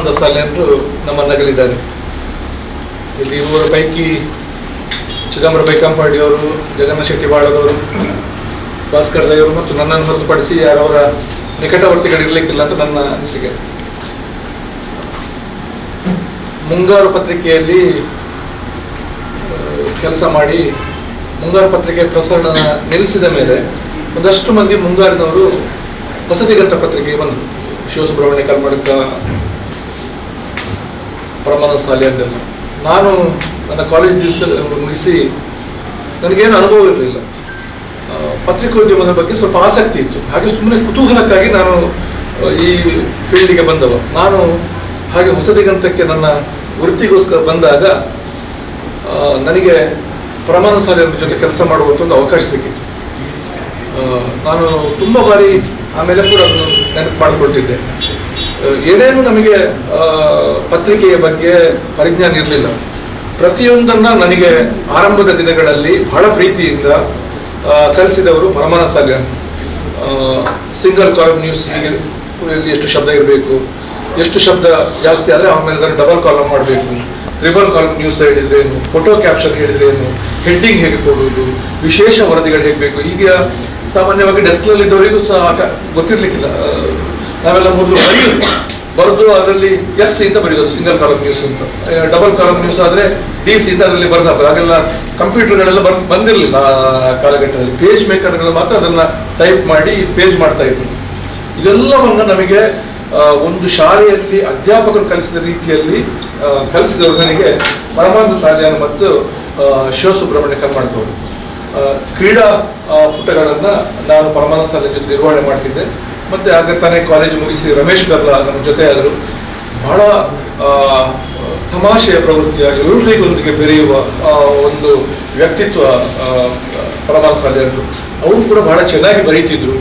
ಪರಮಾನಂದ ಸಾಲಿಯನ್ರು ನಮ್ಮನ್ನಗಲಿದ್ದಾರೆ. ಇಲ್ಲಿ ಇವರ ಪೈಕಿ ಚಿದಂಬರ ಬೈಕಂಪಾಡಿಯವರು, ಜಗನ್ನಾಥ ಶೆಟ್ಟಿ ಬಾಳದವರು, ಭಾಸ್ಕರ್ ದೇವರು ಮತ್ತು ನನ್ನನ್ನು ಹೊರತುಪಡಿಸಿ ಯಾರವರ ನಿಕಟವರ್ತಿಗಳಿರಲಿಕ್ಕಿಲ್ಲ ಅಂತ ನನ್ನ ಅನಿಸಿಕೆ. ಮುಂಗಾರು ಪತ್ರಿಕೆಯಲ್ಲಿ ಕೆಲಸ ಮಾಡಿ ಮುಂಗಾರು ಪತ್ರಿಕೆ ಪ್ರಸರಣ ನಿಲ್ಲಿಸಿದ ಮೇಲೆ ಒಂದಷ್ಟು ಮಂದಿ ಮುಂಗಾರಿನವರು ಹೊಸದಿಗಂತ ಪತ್ರಿಕೆಗೆ ಬಂದರು. ಶಿವಸುಬ್ರಹ್ಮಣ್ಯ ಕರ್ನಾಟಕ, ಪರಮಾನಂದ ಸಾಲಿಯನ್ನೆಲ್ಲ. ನಾನು ನನ್ನ ಕಾಲೇಜ್ ದಿವಸ ಮುಗಿಸಿ ನನಗೇನು ಅನುಭವ ಇರಲಿಲ್ಲ. ಪತ್ರಿಕೋದ್ಯಮದ ಬಗ್ಗೆ ಸ್ವಲ್ಪ ಆಸಕ್ತಿ ಇತ್ತು. ಹಾಗೆ ಸುಮ್ಮನೆ ಕುತೂಹಲಕ್ಕಾಗಿ ನಾನು ಈ ಫೀಲ್ಡಿಗೆ ಬಂದವ. ನಾನು ಹಾಗೆ ಹೊಸದಿಗಂತಕ್ಕೆ ನನ್ನ ವೃತ್ತಿಗೋಸ್ಕರ ಬಂದಾಗ ನನಗೆ ಪರಮಾನಂದ ಸಾಲಿಯನ್ರ ಜೊತೆ ಕೆಲಸ ಮಾಡುವಂಥ ಒಂದು ಅವಕಾಶ ಸಿಕ್ಕಿತ್ತು. ನಾನು ತುಂಬ ಬಾರಿ ಆಮೇಲೆ ಕೂಡ ಅದನ್ನು ನೆನಪು ಮಾಡಿಕೊಳ್ತಿದ್ದೆ. ಏನೇನು ನಮಗೆ ಪತ್ರಿಕೆಯ ಬಗ್ಗೆ ಪರಿಜ್ಞಾನ ಇರಲಿಲ್ಲ. ಪ್ರತಿಯೊಂದನ್ನು ನನಗೆ ಆರಂಭದ ದಿನಗಳಲ್ಲಿ ಬಹಳ ಪ್ರೀತಿಯಿಂದ ಕಲಿಸಿದವರು ಪರಮಾನಂದ ಸಾಲಿಯನ್. ಸಿಂಗಲ್ ಕಾಲಮ್ ನ್ಯೂಸ್ ಹೀಗೆ ಎಷ್ಟು ಶಬ್ದ ಇರಬೇಕು, ಎಷ್ಟು ಶಬ್ದ ಜಾಸ್ತಿ ಆದರೆ ಆಮೇಲೆ ಅದನ್ನು ಡಬಲ್ ಕಾಲಮ್ ಮಾಡಬೇಕು, ಟ್ರಿಬಲ್ ಕಾಲಮ್ ನ್ಯೂಸ್ ಹೇಳಿದ್ರೇನು, ಫೋಟೋ ಕ್ಯಾಪ್ಷನ್ ಹೇಳಿದ್ರೇನು, ಹೆಡ್ಡಿಂಗ್ ಹೇಗೆ ಕೊಡುವುದು, ವಿಶೇಷ ವರದಿಗಳು ಹೇಗೆ ಬೇಕು. ಈಗ ಸಾಮಾನ್ಯವಾಗಿ ಡೆಸ್ಕ್ನಲ್ಲಿದ್ದವರಿಗೂ ಸಹ ಗೊತ್ತಿರಲಿಕ್ಕಿಲ್ಲ. ನಾವೆಲ್ಲ ಮೊದಲು ಬರೆದು ಅದರಲ್ಲಿ ಎಸ್ ಇಂದ ಬರೆಯೋದು ಸಿಂಗಲ್ ಕಾಲಮ್ ನ್ಯೂಸ್ ಅಂತ. ಡಬಲ್ ಕಾಲಮ್ ನ್ಯೂಸ್ ಆದರೆ DC ಇಂದ ಅದರಲ್ಲಿ ಬರೆದ. ಹಾಗೆಲ್ಲ ಕಂಪ್ಯೂಟರ್ಗಳೆಲ್ಲ ಬಂದಿರಲಿಲ್ಲ ಆ ಕಾಲಘಟ್ಟದಲ್ಲಿ. ಪೇಜ್ ಮೇಕರ್ಗಳು ಮಾತ್ರ ಅದನ್ನು ಟೈಪ್ ಮಾಡಿ ಪೇಜ್ ಮಾಡ್ತಾ ಇದ್ರು. ಇದೆಲ್ಲವನ್ನು ನಮಗೆ ಒಂದು ಶಾಲೆಯಲ್ಲಿ ಅಧ್ಯಾಪಕರು ಕಲಿಸಿದ ರೀತಿಯಲ್ಲಿ ಕಲಿಸಿದವರು ನನಗೆ ಪರಮಾನಂದ ಸಾಲಿಯನ್ ಮತ್ತು ಶಿವಸುಬ್ರಹ್ಮಣ್ಯ ಕರ್ನಾಟಕವರು. ಕ್ರೀಡಾ ಪುಟಗಳನ್ನು ನಾನು ಪರಮಾನಂದ ಸಾಲಿಯನ್ ಜೊತೆ ನಿರ್ವಹಣೆ ಮಾಡ್ತಿದ್ದೆ. ಮತ್ತು ಆಗ ತಾನೇ ಕಾಲೇಜು ಮುಗಿಸಿ ರಮೇಶ್ ಗರ್ಲಾ ನಮ್ಮ ಜೊತೆ ಆದರು. ಬಹಳ ತಮಾಷೆಯ ಪ್ರವೃತ್ತಿಯಾಗಿ ಎಲ್ಲರಿಗೊಂದಿಗೆ ಬೆರೆಯುವ ಒಂದು ವ್ಯಕ್ತಿತ್ವ ಪರಮಾನಂದ ಸಾಲಿಯನ್ರು. ಅವರು ಕೂಡ ಬಹಳ ಚೆನ್ನಾಗಿ ಬರೀತಿದ್ರು.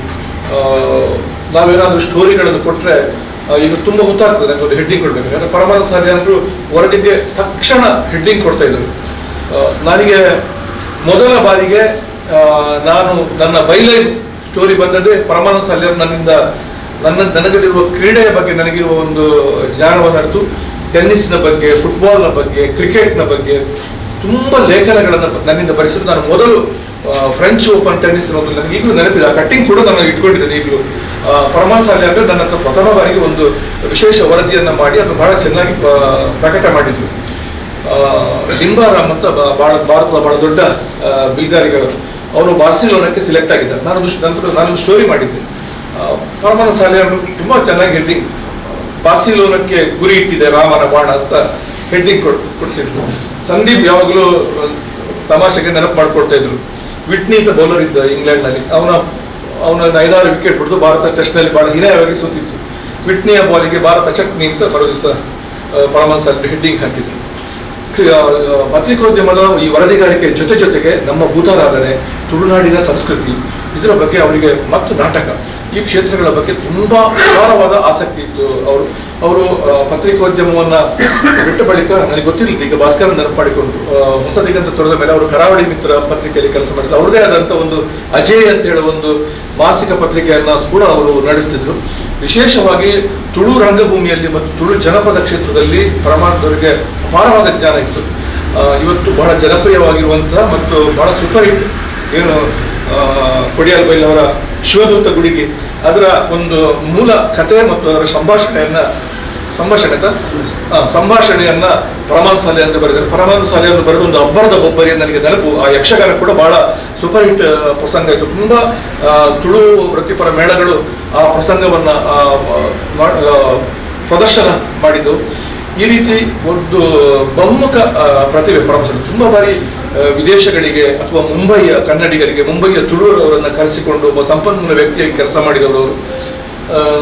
ನಾವೇನಾದರೂ ಸ್ಟೋರಿಗಳನ್ನು ಕೊಟ್ಟರೆ ಈಗ ತುಂಬ ಹೊತ್ತಾಗ್ತದೆ ನನಗೆ ಒಂದು ಹೆಡ್ಡಿಂಗ್ ಕೊಡಬೇಕು. ಯಾಕಂದರೆ ಪರಮಾನಂದ ಸಾಲಿಯನ್ರು ವರದಿಗೆ ತಕ್ಷಣ ಹೆಡ್ಡಿಂಗ್ ಕೊಡ್ತಾ ಇದ್ದರು. ನನಗೆ ಮೊದಲ ಬಾರಿಗೆ ನಾನು ನನ್ನ ಬೈಲೈನ್ ಸ್ಟೋರಿ ಬಂದದ್ದೇ ಪರಮಾನಂದ ಸಾಲಿಯನ್ ನನಗಲ್ಲಿರುವ ಕ್ರೀಡೆಯ ಬಗ್ಗೆ ನನಗಿರುವ ಒಂದು ಜ್ಞಾನವನ್ನು ಅರಿತು ಟೆನ್ನಿಸ್ನ ಬಗ್ಗೆ, ಫುಟ್ಬಾಲ್ನ ಬಗ್ಗೆ, ಕ್ರಿಕೆಟ್ನ ಬಗ್ಗೆ ತುಂಬ ಲೇಖನಗಳನ್ನು ನನ್ನಿಂದ ಬರೆಸಿದ್ದು. ನಾನು ಮೊದಲು ಫ್ರೆಂಚ್ ಓಪನ್ ಟೆನ್ನಿಸ್ ನನಗೆ ಈಗಲೂ ನೆನಪಿದೆ. ಆ ಕಟ್ಟಿಂಗ್ ಕೂಡ ನಾನು ಇಟ್ಕೊಂಡಿದ್ದೇನೆ ಈಗಲೂ. ಪರಮಾನಂದ ಸಾಲಿಯನ್ ಅಂದರೆ ನನ್ನ ಹತ್ರ ಪ್ರಥಮ ಬಾರಿಗೆ ಒಂದು ವಿಶೇಷ ವರದಿಯನ್ನು ಮಾಡಿ ಅದನ್ನು ಬಹಳ ಚೆನ್ನಾಗಿ ಪ್ರಕಟ ಮಾಡಿದ್ರು. ಡಿಂಬಾರಾಮ್ ಅಂತ ಭಾರತದ ಬಹಳ ದೊಡ್ಡ ಬಿಲ್ಗಾರಿಗಳು, ಅವನು ಬಾರ್ಸಿಲೋನಕ್ಕೆ ಸಿಲೆಕ್ಟ್ ಆಗಿದ್ದಾರೆ. ನಾನೊಂದು ಸ್ಟೋರಿ ಮಾಡಿದ್ದೆ. ಪರಮಾನಂದ ಸಾಲಿಯನ್ ತುಂಬ ಚೆನ್ನಾಗಿ ಹೆಡ್ಡಿಂಗ್, ಬಾರ್ಸಿಲೋನಕ್ಕೆ ಗುರಿ ಇಟ್ಟಿದೆ ರಾಮನ ಬಾಣ ಅಂತ ಹೆಡ್ಡಿಂಗ್ ಕೊಟ್ಟಿದ್ರು. ಸಂದೀಪ್ ಯಾವಾಗಲೂ ತಮಾಷೆಗೆ ನೆನಪು ಮಾಡಿಕೊಡ್ತಾ ಇದ್ರು. ವಿಟ್ನಿ ಅಂತ ಬೌಲರ್ ಇದ್ದ ಇಂಗ್ಲೆಂಡ್ನಲ್ಲಿ. ಅವನ 5-6 ವಿಕೆಟ್ ಬಿಡ್ದು ಭಾರತ ಟೆಸ್ಟ್ನಲ್ಲಿ ಬಹಳ ಹೀನಾಯವಾಗಿ ಸೋತಿತ್ತು. ವಿಟ್ನಿಯ ಬಾಲಿಗೆ ಭಾರತ ಚಟ್ನಿ ಅಂತ ಬರೋ ದಿವಸ ಪರಮಾನಂದ ಸಾಲಿಯನ್ ಹೆಡ್ಡಿಂಗ್ ಹಾಕಿದ್ರು. ಪತ್ರಿಕೋದ್ಯಮದ ಈ ವರದಿಗಾರಿಕೆ ಜೊತೆಗೆ ನಮ್ಮ ಭೂತಾರಾಧನೆ, ತುಳುನಾಡಿನ ಸಂಸ್ಕೃತಿ, ಇದರ ಬಗ್ಗೆ ಅವರಿಗೆ ಮತ್ತು ನಾಟಕ, ಈ ಕ್ಷೇತ್ರಗಳ ಬಗ್ಗೆ ತುಂಬ ಅಪಾರವಾದ ಆಸಕ್ತಿ ಇತ್ತು. ಅವರು ಪತ್ರಿಕೋದ್ಯಮವನ್ನು ಬಿಟ್ಟ ಬಳಿಕ ನನಗೆ ಗೊತ್ತಿರಲಿಲ್ಲ. ಈಗ ಭಾಸ್ಕರ್ ನೆನಪು ಮಾಡಿಕೊಂಡು ಹೊಸದಿಗಂತ ತೊರೆದ ಮೇಲೆ ಅವರು ಕರಾವಳಿ ಮಿತ್ರ ಪತ್ರಿಕೆಯಲ್ಲಿ ಕೆಲಸ ಮಾಡಿದ್ರು. ಅವ್ರದೇ ಆದಂಥ ಒಂದು ಅಜಯ್ ಅಂತ ಹೇಳುವ ಒಂದು ಮಾಸಿಕ ಪತ್ರಿಕೆಯನ್ನು ಕೂಡ ಅವರು ನಡೆಸ್ತಿದ್ರು. ವಿಶೇಷವಾಗಿ ತುಳು ರಂಗಭೂಮಿಯಲ್ಲಿ ಮತ್ತು ತುಳು ಜನಪದ ಕ್ಷೇತ್ರದಲ್ಲಿ ಪರಮಾನಂದವರಿಗೆ ಅಪಾರವಾದ ಜ್ಞಾನ ಇತ್ತು. ಇವತ್ತು ಬಹಳ ಜನಪ್ರಿಯವಾಗಿರುವಂತಹ ಮತ್ತು ಬಹಳ ಸೂಪರ್ ಹಿಟ್ ಏನು ಕೊಡಿಯಾಲ್ ಬೈಲ್ ಶಿವದೂತ ಗುಡಿಗೆ, ಅದರ ಒಂದು ಮೂಲ ಕಥೆ ಮತ್ತು ಅದರ ಸಂಭಾಷಣೆಯನ್ನ ಪರಮಾನಂದ ಸಾಲಿಯನ್ ಬರೆದರು. ಪರಮಾನಂದ ಸಾಲಿಯನ್ ಬರೆದ ಒಂದು ಅಬ್ಬರದ ಬೊಬ್ಬರಿ ನನಗೆ ನೆನಪು. ಆ ಯಕ್ಷಗಾನ ಕೂಡ ಬಹಳ ಸೂಪರ್ ಹಿಟ್ ಪ್ರಸಂಗ ಇತ್ತು. ತುಂಬ ತುಳು ವೃತ್ತಿಪರ ಮೇಳಗಳು ಆ ಪ್ರಸಂಗವನ್ನು ಪ್ರದರ್ಶನ ಮಾಡಿದ್ದು. ಈ ರೀತಿ ಒಂದು ಬಹುಮುಖ ಪ್ರತಿಭೆ ಪರಮಾನಂದ. ತುಂಬ ಬಾರಿ ವಿದೇಶಗಳಿಗೆ ಅಥವಾ ಮುಂಬಯಿಯ ಕನ್ನಡಿಗರಿಗೆ, ಮುಂಬಯಿಯ ತುಳುವರವರನ್ನು ಕರೆಸಿಕೊಂಡು ಒಬ್ಬ ಸಂಪನ್ಮೂಲ ವ್ಯಕ್ತಿಯಾಗಿ ಕೆಲಸ ಮಾಡಿದವರು.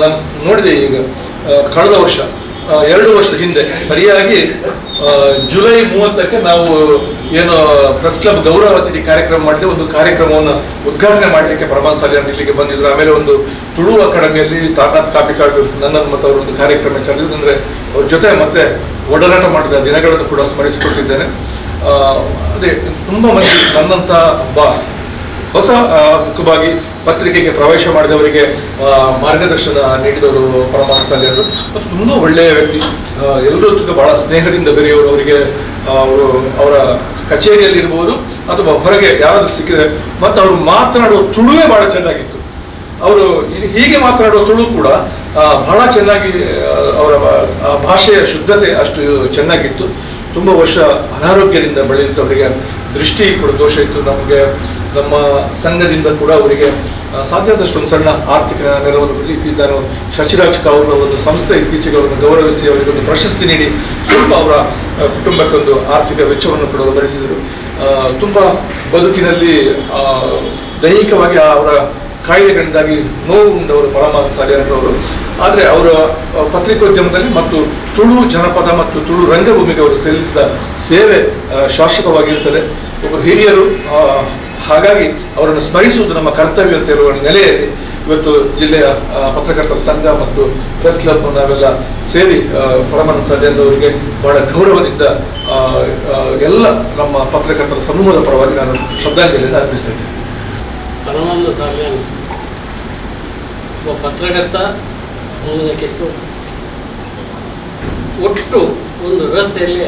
ನಾನು ನೋಡಿದೆ ಈಗ ಕಳೆದ ವರ್ಷ 2 ವರ್ಷದ ಹಿಂದೆ ಸರಿಯಾಗಿ ಜುಲೈ 30ಕ್ಕೆ ನಾವು ಏನು ಪ್ರೆಸ್ ಕ್ಲಬ್ ಗೌರವ ಅತಿಥಿ ಕಾರ್ಯಕ್ರಮ ಮಾಡಿದೆ. ಒಂದು ಕಾರ್ಯಕ್ರಮವನ್ನು ಉದ್ಘಾಟನೆ ಮಾಡಲಿಕ್ಕೆ ಪರಮಾನಂದ ಸಾಲಿಯನ್ ಇಲ್ಲಿಗೆ ಬಂದಿದ್ರು. ಆಮೇಲೆ ಒಂದು ತುಳು ಅಕಾಡೆಮಿಯಲ್ಲಿ ತಾರನಾಥ್ ಕಾಪಿಕಾಡು ನನ್ನನ್ನು ಮತ್ತು ಅವರು ಒಂದು ಕಾರ್ಯಕ್ರಮ ಕರೆದಿದ್ದು. ಅಂದರೆ ಅವ್ರ ಜೊತೆ ಮತ್ತೆ ಒಡನಾಟ ಮಾಡಿದ ದಿನಗಳನ್ನು ಕೂಡ ಸ್ಮರಿಸಿಕೊಟ್ಟಿದ್ದೇನೆ. ಅದೇ ತುಂಬ ಮಂದಿ ನನ್ನಂಥ ಹೊಸ ಮುಖವಾಗಿ ಪತ್ರಿಕೆಗೆ ಪ್ರವೇಶ ಮಾಡಿದವರಿಗೆ ಮಾರ್ಗದರ್ಶನ ನೀಡಿದವರು ಪರಮಾನ ಸಾಲಿಯರು ಮತ್ತು ತುಂಬ ಒಳ್ಳೆಯ ವ್ಯಕ್ತಿ. ಎಲ್ಲರೂ ಬಹಳ ಸ್ನೇಹದಿಂದ ಬೆರೆಯುವರು. ಅವರಿಗೆ ಅವರು ಅವರ ಕಚೇರಿಯಲ್ಲಿರ್ಬೋದು ಅಥವಾ ಹೊರಗೆ ಯಾರಾದರೂ ಸಿಕ್ಕಿದ್ರೆ, ಮತ್ತು ಅವರು ಮಾತನಾಡುವ ತುಳುವೇ ಬಹಳ ಚೆನ್ನಾಗಿತ್ತು. ಅವರು ಹೀಗೆ ಮಾತನಾಡುವ ತುಳು ಕೂಡ ಬಹಳ ಚೆನ್ನಾಗಿ, ಅವರ ಭಾಷೆಯ ಶುದ್ಧತೆ ಅಷ್ಟು ಚೆನ್ನಾಗಿತ್ತು. ತುಂಬ ವರ್ಷ ಅನಾರೋಗ್ಯದಿಂದ ಬೆಳೆಯುತ್ತವರಿಗೆ ದೃಷ್ಟಿ ಕೂಡ ದೋಷ ಇತ್ತು. ನಮಗೆ ನಮ್ಮ ಸಂಘದಿಂದ ಕೂಡ ಅವರಿಗೆ ಸಾಧ್ಯವಾದಷ್ಟು ಒಂದು ಸಣ್ಣ ಆರ್ಥಿಕ ನೆರವನ್ನು ಕೊಡಲಿ. ನಾನು ಶಶಿರಾಜ್ ಅವರ ಒಂದು ಸಂಸ್ಥೆ ಇತ್ತೀಚೆಗೆ ಅವರನ್ನು ಗೌರವಿಸಿ ಅವರಿಗೆ ಒಂದು ಪ್ರಶಸ್ತಿ ನೀಡಿ ಸ್ವಲ್ಪ ಅವರ ಕುಟುಂಬಕ್ಕೊಂದು ಆರ್ಥಿಕ ವೆಚ್ಚವನ್ನು ಕೂಡ ಭರಿಸಿದರು. ತುಂಬ ಬದುಕಿನಲ್ಲಿ ದೈಹಿಕವಾಗಿ ಅವರ ಕಾಯಿಲೆಗಳಿಂದಾಗಿ ನೋವು ಉಂಡವರು ಪರಮಾನ ಸಾಲಿಯರವರು. ಆದರೆ ಅವರ ಪತ್ರಿಕೋದ್ಯಮದಲ್ಲಿ ಮತ್ತು ತುಳು ಜನಪದ ಮತ್ತು ತುಳು ರಂಗಭೂಮಿಗೆ ಅವರು ಸಲ್ಲಿಸಿದ ಸೇವೆ ಶಾಶ್ವತವಾಗಿರುತ್ತದೆ. ಒಬ್ಬರು ಹಿರಿಯರು, ಹಾಗಾಗಿ ಅವರನ್ನು ಸ್ಮರಿಸುವುದು ನಮ್ಮ ಕರ್ತವ್ಯ ಅಂತ ಇರುವ ನೆಲೆಯಲ್ಲಿ ಇವತ್ತು ಜಿಲ್ಲೆಯ ಪತ್ರಕರ್ತರ ಸಂಘ ಮತ್ತು ಪ್ರೆಸ್ ಕ್ಲಬ್ ನಾವೆಲ್ಲ ಸೇರಿ ಪರಮಾನ ಸಾಲಿಯರವರಿಗೆ ಬಹಳ ಗೌರವದಿಂದ ಎಲ್ಲ ನಮ್ಮ ಪತ್ರಕರ್ತರ ಸಮೂಹದ ಪರವಾಗಿ ನಾನು ಶ್ರದ್ಧಾಂಜಲಿಯನ್ನು ಅರ್ಪಿಸ್ತಾ ಇದ್ದೇನೆ. ಪರಮಾನಂದ ಸಾಲಿಯನ್ ಒಬ್ಬ ಪತ್ರಕರ್ತ ಅನ್ನೋದಕ್ಕಿಂತ ಒಟ್ಟು ಒಂದು ವ್ಯವಸ್ಥೆಯಲ್ಲಿ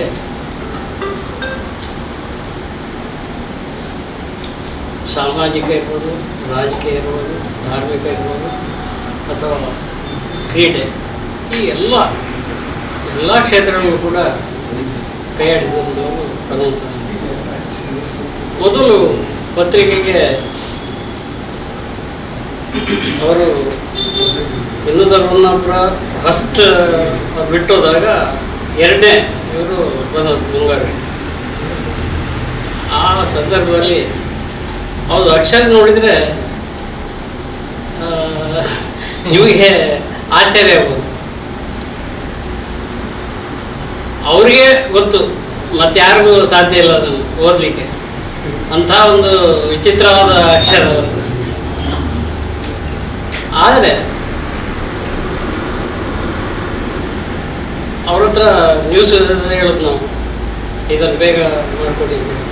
ಸಾಮಾಜಿಕ ಇರ್ಬೋದು, ರಾಜಕೀಯ ಇರ್ಬೋದು, ಧಾರ್ಮಿಕ ಇರ್ಬೋದು ಅಥವಾ ಕ್ರೀಡೆ, ಈ ಎಲ್ಲ ಕ್ಷೇತ್ರಗಳಲ್ಲೂ ಕೂಡ ಕೈಯಾಡಿದಂಥವರು ಪರಮಾನಂದ ಸಾಲಿಯನ್. ಮೊದಲು ಪತ್ರಿಕೆಗೆ ಅವರು ಹಿಂದೂ ಹೊನ್ನಾಪುರ ಫಸ್ಟ್ ಬಿಟ್ಟೋದಾಗ ಎರಡನೇ ಇವರು ಬಂದದ್ದು ಮುಂಗಾರು. ಆ ಸಂದರ್ಭದಲ್ಲಿ ಹೌದು ಅಕ್ಷರ ನೋಡಿದರೆ ನಿಮಗೆ ಆಶ್ಚರ್ಯ ಆಗ್ಬೋದು. ಅವರಿಗೆ ಗೊತ್ತು, ಮತ್ತೆ ಯಾರಿಗೂ ಸಾಧ್ಯ ಇಲ್ಲ ಅದನ್ನು ಓದಲಿಕ್ಕೆ. ಅಂಥ ಒಂದು ವಿಚಿತ್ರವಾದ ಅಕ್ಷರ. ಆದರೆ ಅವ್ರ ಹತ್ರ ನ್ಯೂಸ್ ಹೇಳೋದು ನಾವು, ಇದನ್ನು ಬೇಗ ಮಾಡಿಕೊಡಿ ಅಂತೇಳಿ.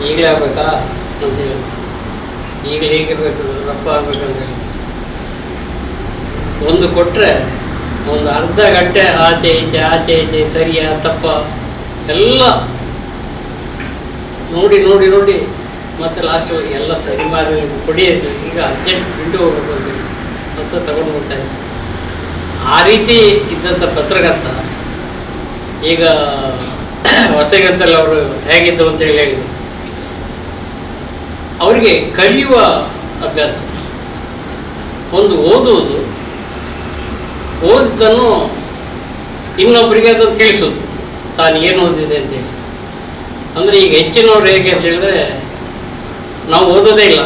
ಈಗಲೇ ಆಗಬೇಕಾ ಅಂತೇಳಿ, ಈಗಲೇ ಹೀಗಿರ್ಬೇಕು, ರಪ್ಪ ಆಗ್ಬೇಕಂತೇಳಿ ಒಂದು ಕೊಟ್ಟರೆ ಒಂದು ಅರ್ಧ ಗಂಟೆ ಆಚೆ ಈಚೆ ಸರಿಯಾ ತಪ್ಪ ಎಲ್ಲ ನೋಡಿ ನೋಡಿ ನೋಡಿ ಮತ್ತು ಲಾಸ್ಟ್ ಎಲ್ಲ ಸರಿ ಮಾರಿ ಕೊಡಿಯೋದು, ಈಗ ಅರ್ಜೆಂಟ್ ಬಿಟ್ಟು ಹೋಗ್ಬೇಕು ಅಂತೇಳಿ ಅಂತ ತಗೊಂಡು ಹೋಗ್ತಾ ಇದ್ದೆ. ಆ ರೀತಿ ಇದ್ದಂಥ ಪತ್ರಕರ್ತ ಈಗ ಹೊಸಗಂತಲ್ಲಿ ಅವರು ಹೇಗಿದ್ದರು ಅಂತೇಳಿ ಹೇಳಿದರು. ಅವರಿಗೆ ಕಲಿಯುವ ಅಭ್ಯಾಸ, ಒಂದು ಓದುವುದು, ಓದಿದ್ದನ್ನು ಇನ್ನೊಬ್ಬರಿಗೆ ಅದನ್ನು ತಿಳಿಸೋದು, ತಾನು ಏನು ಓದಿದೆ ಅಂತೇಳಿ. ಅಂದರೆ ಈಗ ಹೆಚ್ಚಿನವ್ರು ಹೇಗೆ ಅಂತ ಹೇಳಿದ್ರೆ, ನಾವು ಓದೋದೇ ಇಲ್ಲ,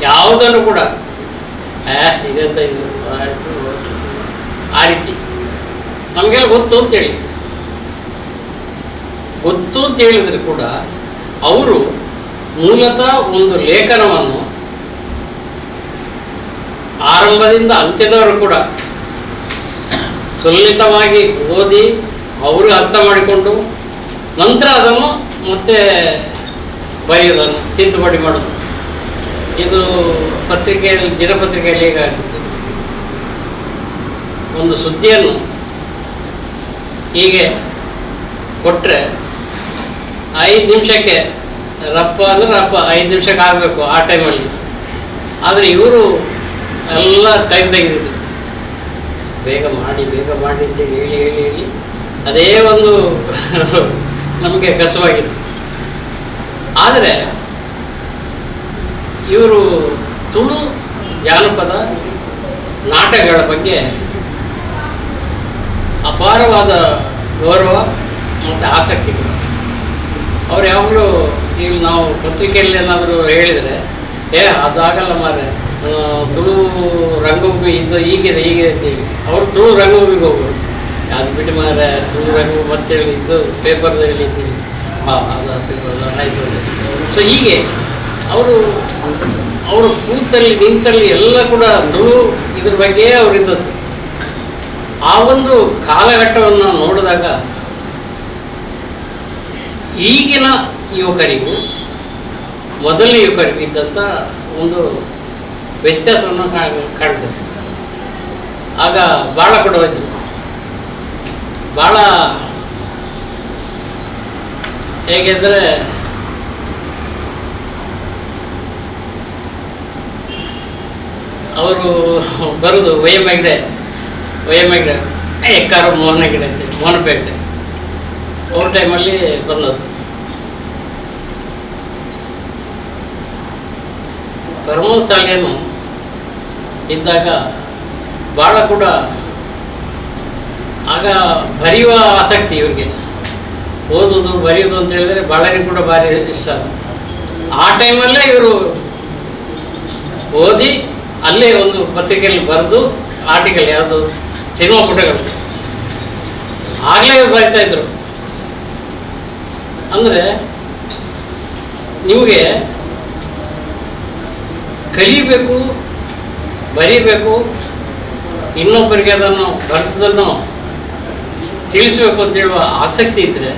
ಯಾವುದನ್ನು ಕೂಡ ಇದೆಂತ ಇದು ಆ ರೀತಿ ನಮಗೆಲ್ಲ ಗೊತ್ತು ಅಂತೇಳಿ ಹೇಳಿದ್ರು ಕೂಡ ಅವರು ಮೂಲತಃ ಒಂದು ಲೇಖನವನ್ನು ಆರಂಭದಿಂದ ಅಂತ್ಯದವರು ಕೂಡ ಸುಲಲಿತವಾಗಿ ಓದಿ ಅವರು ಅರ್ಥ ಮಾಡಿಕೊಂಡು ನಂತರ ಅದನ್ನು ಮತ್ತೆ ಬರೆಯೋದನ್ನು ತಿದ್ದುಪಡಿ ಮಾಡೋದು. ಇದು ಪತ್ರಿಕೆಯಲ್ಲಿ, ದಿನಪತ್ರಿಕೆಯಲ್ಲಿ ಹೇಗಾಗ್ತಿತ್ತು, ಒಂದು ಸುದ್ದಿಯನ್ನು ಹೀಗೆ ಕೊಟ್ಟರೆ 5 ನಿಮಿಷಕ್ಕೆ ರಪ್ಪ ಅಂದರೆ ರಪ್ಪ 5 ನಿಮಿಷಕ್ಕೆ ಆಗಬೇಕು ಆ ಟೈಮಲ್ಲಿ. ಆದರೆ ಇವರು ಎಲ್ಲ ಟೈಮ್ ತೆಗೆದಿದ್ದು, ಬೇಗ ಮಾಡಿ ಅಂತೇಳಿ ಹೇಳಿ ಅದೇ ಒಂದು ನಮಗೆ ಕಸುವಾಗಿತ್ತು. ಆದರೆ ಇವರು ತುಳು ಜಾನಪದ ನಾಟಕಗಳ ಬಗ್ಗೆ ಅಪಾರವಾದ ಗೌರವ ಮತ್ತು ಆಸಕ್ತಿ ಕೂಡ. ಅವ್ರು ಯಾವಾಗಲೂ ಈಗ ನಾವು ಪತ್ರಿಕೆಯಲ್ಲಿ ಏನಾದರೂ ಹೇಳಿದರೆ, ಅದಾಗಲ್ಲ ಮಾರೆ, ತುಳು ರಂಗಭೂಮಿ ಇದು ಹೀಗಿದೆ ಅಂತೇಳಿ ಅವರು ತುಳು ರಂಗಭೂಮಿಗೆ ಹೋಗೋರು. ಅದು ಬಿಟ್ಟು ಮಾರೆ ತುಳು ರಂಗಭೂಮಿ ಅಂತೇಳಿ ಇದು ಪೇಪರ್ದಲ್ಲಿ ಇದ್ದೀವಿ, ಅದು ಪೇಪರ್ ಆಯಿತು. ಸೊ ಹೀಗೆ ಅವರು ಕೂತಲ್ಲಿ ನಿಂತಲ್ಲಿ ಎಲ್ಲ ಕೂಡ ತುಳು ಇದ್ರ ಬಗ್ಗೆ ಅವರಿದ್ದದ್ದು. ಆ ಒಂದು ಕಾಲಘಟ್ಟವನ್ನು ನೋಡಿದಾಗ ಈಗಿನ ಯುವಕರಿಗೂ ಮೊದಲನೇ ಯುವಕರಿಗೂ ಇದ್ದಂಥ ಒಂದು ವ್ಯತ್ಯಾಸವನ್ನು ಕಾಣ್ತದೆ. ಆಗ ಭಾಳ ಕೊಡುವಿದ್ರು, ಭಾಳ ಹೇಗೆ ಅಂದರೆ ಅವರು ಬರೋದು ವೈಎಂ ಹೆಗ್ಡೆ ಎಕ್ಕಾರು ಮೋಹನ ಹೆಗ್ಡೆ ಅಂತೇಳಿ ಮೋಹನಪೇಟೆ ಅವ್ರ ಟೈಮಲ್ಲಿ ಬಂದದ್ದು. ಪರಮೋನ್ ಸಾಲಿಯನ್ನು ಇದ್ದಾಗ ಭಾಳ ಕೂಡ ಆಗ ಬರೆಯುವ ಆಸಕ್ತಿ ಇವ್ರಿಗೆ, ಓದೋದು ಬರೆಯೋದು ಅಂತ ಹೇಳಿದ್ರೆ ಭಾಳನೇ ಕೂಡ ಭಾರಿ ಇಷ್ಟ. ಆ ಟೈಮಲ್ಲೇ ಇವರು ಓದಿ ಅಲ್ಲೇ ಒಂದು ಪತ್ರಿಕೆಯಲ್ಲಿ ಬರೆದು ಆರ್ಟಿಕಲ್, ಯಾವುದು ಸಿನಿಮಾ ಪುಟಗಳು ಆಗಲೇ ಬರಿತಾ ಇದ್ರು. ಅಂದರೆ ನಿಮಗೆ ಕಲಿಬೇಕು, ಬರೀಬೇಕು, ಇನ್ನೊಬ್ಬರಿಗೆ ಅದನ್ನು ಬರೆದನ್ನು ತಿಳಿಸ್ಬೇಕು ಅಂತ ಹೇಳುವ ಆಸಕ್ತಿ ಇದ್ದರೆ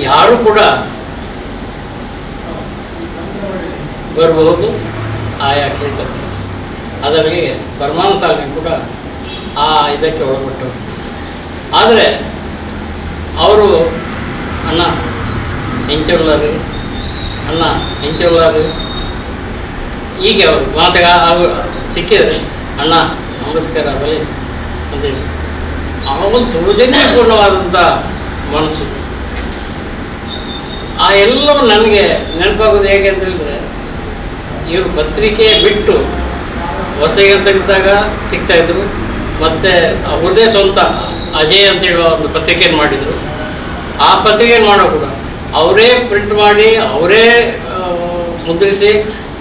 ಯಾರು ಕೂಡ ಬರಬಹುದು ಆಯಾ ಕ್ಷೇತ್ರಕ್ಕೆ. ಅದರಲ್ಲಿ ಪರಮಾನಂದ ಸಾಲಿನಿ ಕೂಡ ಆ ಇದಕ್ಕೆ ಒಳಪಟ್ಟರು. ಆದರೆ ಅವರು ಅಣ್ಣ ಹೆಂಚೊಳ್ಳರು, ಅಣ್ಣ ಹೆಂಚೊಳ್ಳರು ಹೀಗೆ ಅವರು ಮಾತಾಗ ಸಿಕ್ಕಿದರೆ ಅಣ್ಣ ನಮಸ್ಕಾರ ಬಲಿ ಅಂತೇಳಿ ಅವೊಂದು ಸೌಜನ್ಯಪೂರ್ಣವಾದಂಥ ಮನಸ್ಸು. ಆ ಎಲ್ಲವೂ ನನಗೆ ನೆನಪಾಗೋದು ಹೇಗೆ ಅಂತ ಹೇಳಿದ್ರೆ, ಇವರು ಪತ್ರಿಕೆ ಬಿಟ್ಟು ಹೊಸಗೆ ತೆಗೆದಾಗ ಸಿಗ್ತಾಯಿದ್ರು, ಮತ್ತು ಅವ್ರದ್ದೇ ಸ್ವಂತ ಅಜಯ್ ಅಂತ ಹೇಳುವ ಒಂದು ಪತ್ರಿಕೆಯನ್ನು ಮಾಡಿದರು. ಆ ಪತ್ರಿಕೆಯನ್ನು ಮಾಡೋ ಕೂಡ ಅವರೇ ಪ್ರಿಂಟ್ ಮಾಡಿ, ಅವರೇ ಮುದ್ರಿಸಿ,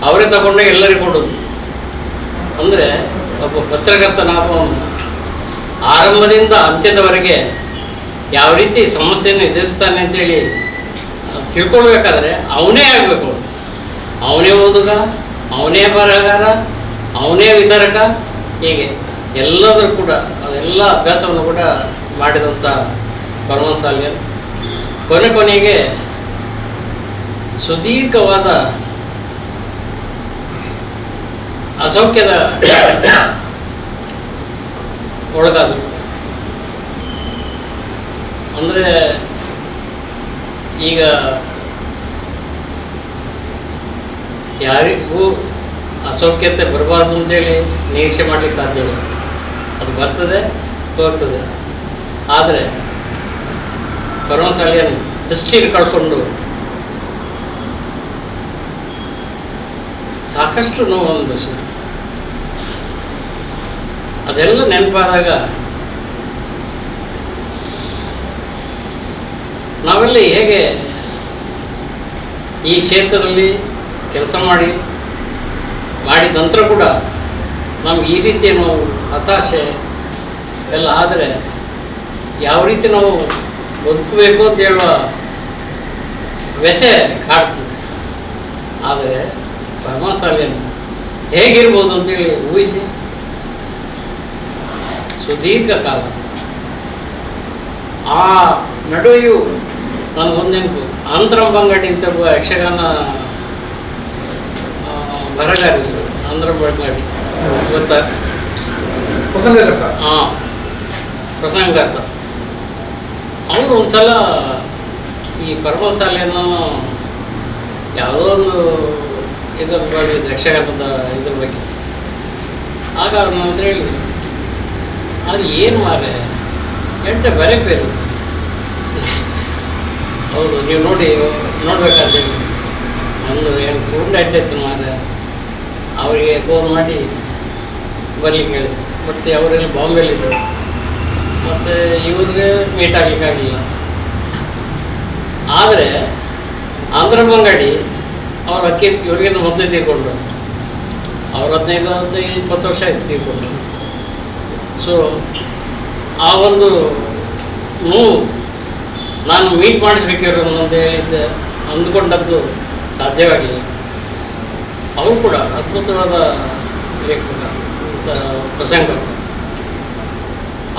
ಅವರೇ ತಗೊಂಡಾಗ ಎಲ್ಲರಿಗೂ ಕೊಡೋದು. ಅಂದರೆ ಒಬ್ಬ ಪತ್ರಕರ್ತನಾದವನು ಆರಂಭದಿಂದ ಅಂತ್ಯದವರೆಗೆ ಯಾವ ರೀತಿ ಸಮಸ್ಯೆಯನ್ನು ಎದುರಿಸ್ತಾನೆ ಅಂತೇಳಿ ತಿಳ್ಕೊಳ್ಬೇಕಾದ್ರೆ ಅವನೇ ಆಗಬೇಕು. ಅವನೇ ಓದುಗ, ಅವನೇ ಬರಹಗಾರ, ಅವನೇ ವಿತರಕ, ಹೀಗೆ ಎಲ್ಲದರೂ ಕೂಡ ಅದೆಲ್ಲ ಅಭ್ಯಾಸವನ್ನು ಕೂಡ ಮಾಡಿದಂಥ ಪರಮಾನಂದ ಸಾಲಿನಿ ಕೊನೆಗೆ ಸುದೀರ್ಘವಾದ ಅಸೌಖ್ಯದ ಒಳಗಾದರು. ಅಂದರೆ ಈಗ ಯಾರಿಗೂ ಅಸೌಖ್ಯತೆ ಬರಬಾರ್ದು ಅಂತೇಳಿ ನಿರೀಕ್ಷೆ ಮಾಡಲಿಕ್ಕೆ ಸಾಧ್ಯ ಇಲ್ಲ. ಅದು ಬರ್ತದೆ, ಹೋಗ್ತದೆ. ಆದರೆ ಪರಮಾನಂದ ಸಾಲಿನಿ ದೃಷ್ಟಿಯನ್ನು ಕಳ್ಕೊಂಡು ಸಾಕಷ್ಟು ನೋವು ಅನುಭವಿಸಿದ್ರು. ಅದೆಲ್ಲ ನೆನಪಾದಾಗ ನಾವೆಲ್ಲ ಹೇಗೆ ಈ ಕ್ಷೇತ್ರದಲ್ಲಿ ಕೆಲಸ ಮಾಡಿದ ನಂತರ ಕೂಡ ನಮ್ಗೆ ಈ ರೀತಿಯ ನಾವು ಹತಾಶೆ ಎಲ್ಲ ಆದರೆ ಯಾವ ರೀತಿ ನಾವು ಬದುಕಬೇಕು ಅಂತ ಹೇಳುವ ವ್ಯಥೆ ಕಾಡ್ತದೆ. ಆದರೆ ಪರಮಾನಂದ ಸಾಲಿನಿ ಹೇಗಿರ್ಬೋದು ಅಂತೇಳಿ ಊಹಿಸಿ, ಸುದೀರ್ಘ ಕಾಲ ಆ ನಡುವೆಯೂ ನನಗೊಂದು ನೆನಪು, ಅಂತರಂ ಬಂಗಡಿ ಅಂತ ಒಬ್ಬ ಯಕ್ಷಗಾನ ಬರಗಾರಿದ್ರು. ಅಂತರಂ ಬಂಗಡಿ ಗೊತ್ತಾ? ಹಾಂ, ಪ್ರಸಂಗಕರ್ತ. ಅವರು ಒಂದ್ಸಲ ಈ ಪರಮಾನಂದ ಸಾಲಿನಿಯನ್ನು ಯಾವುದೋ ಒಂದು ಇದರ ಬಗ್ಗೆ, ಯಕ್ಷಗಾನದ ಇದ್ರ ಬಗ್ಗೆ, ಆಗ ಅವ್ರು ನನ್ನ ಹತ್ರ ಹೇಳಿದ್ರು, ಅದು ಏನು ಮಾರೆ ಎಂಟೆ ಬರೆ ಪೇರು, ಹೌದು ನೀವು ನೋಡ್ಬೇಕಾದ್ರೆ ಒಂದು ಏನು ತುಂಬ ಎಡ್ಡೈತು ಮಾರೆ. ಅವರಿಗೆ ಫೋನ್ ಮಾಡಿ ಬರ್ಲಿಕ್ಕೆ ಹೇಳಿದ್ರು. ಮತ್ತು ಅವರೆಲ್ಲ ಬಾಂಬೆಲಿದ್ದರು, ಮತ್ತು ಇವ್ರಿಗೆ ಮೀಟ್ ಆಗಲಿಕ್ಕಾಗಲಿಲ್ಲ. ಆದರೆ ಅಂತರಂ ಬಂಗಡಿ ಅವ್ರು ಇವ್ರಿಗೇನು ಮೊದಲೇ ತೀರ್ಕೊಂಡ್ರು. ಅವ್ರು 15-20 ವರ್ಷ ಆಯ್ತು ತೀರ್ಕೊಂಡ್ರು. ಸೊ ಆ ಒಂದು ನೋವು ನಾನು ಮೀಟ್ ಮಾಡಿಸ್ಬೇಕಿರೋ ಅಂತ ಹೇಳಿದ್ದೆ, ಅಂದುಕೊಂಡದ್ದು ಸಾಧ್ಯವಾಗಿಲ್ಲ. ಅವರು ಕೂಡ ಅದ್ಭುತವಾದ ಲೇಖಕ, ಪ್ರಸಂಗಕರ್ತ.